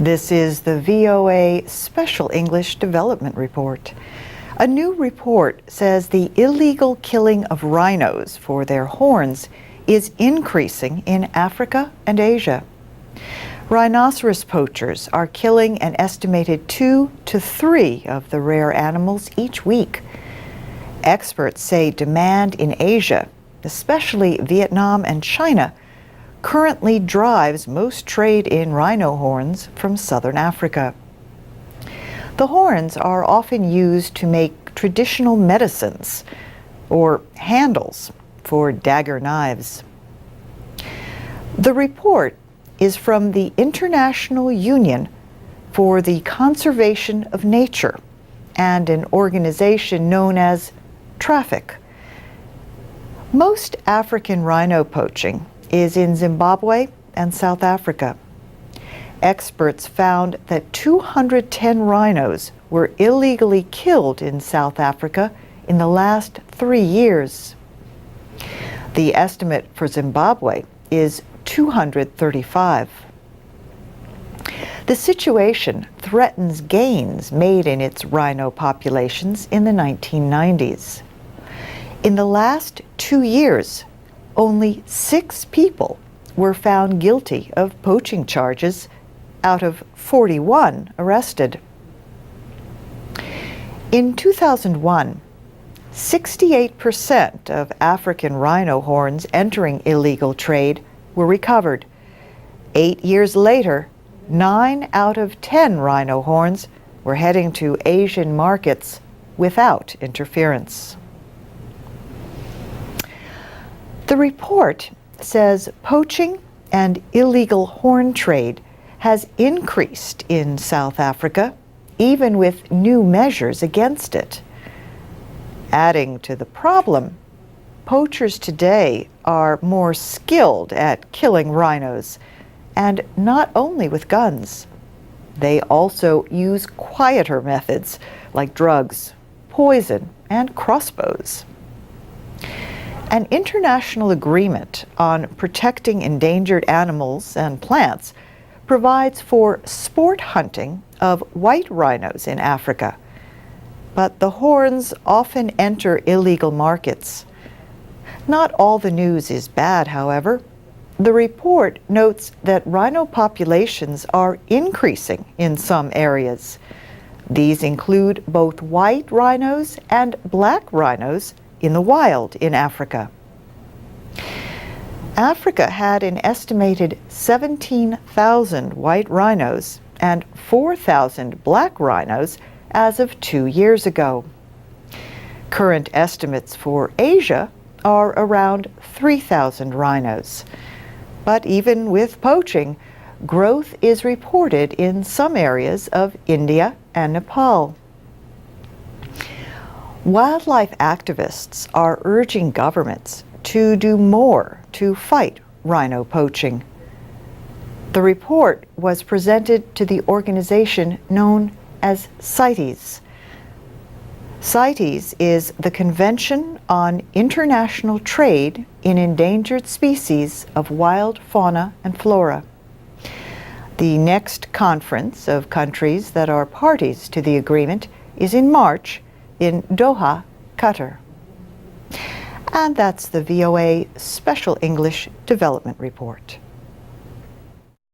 This is the VOA Special English Development Report. A new report says the illegal killing of rhinos for their horns is increasing in Africa and Asia. Rhinoceros poachers are killing an estimated 2 to 3 of the rare animals each week. Experts say demand in Asia, especially Vietnam and China, currently drives most trade in rhino horns from southern Africa. The horns are often used to make traditional medicines or handles for dagger knives. The report is from the International Union for the Conservation of Nature and an organization known as Traffic. Most African rhino poaching is in Zimbabwe and South Africa. Experts found that 210 rhinos were illegally killed in South Africa in the last 3 years. The estimate for Zimbabwe is 235. The situation threatens gains made in its rhino populations in the 1990s. In the last 2 years, only 6 people were found guilty of poaching charges out of 41 arrested. In 2001, 68% of African rhino horns entering illegal trade were recovered. 8 years later, 9 out of 10 rhino horns were heading to Asian markets without interference. The report says poaching and illegal horn trade has increased in South Africa, even with new measures against it. Adding to the problem, poachers today are more skilled at killing rhinos, and not only with guns. They also use quieter methods like drugs, poison, and crossbows. An international agreement on protecting endangered animals and plants provides for sport hunting of white rhinos in Africa, but the horns often enter illegal markets. Not all the news is bad, however. The report notes that rhino populations are increasing in some areas. These include both white rhinos and black rhinos in the wild in Africa. Africa had an estimated 17,000 white rhinos and 4,000 black rhinos as of 2 years ago. Current estimates for Asia are around 3,000 rhinos. But even with poaching, growth is reported in some areas of India and Nepal. Wildlife activists are urging governments to do more to fight rhino poaching. The report was presented to the organization known as CITES. CITES is the Convention on International Trade in Endangered Species of Wild Fauna and Flora. The next conference of countries that are parties to the agreement is in March in Doha, Qatar. And that's the VOA Special English Development Report.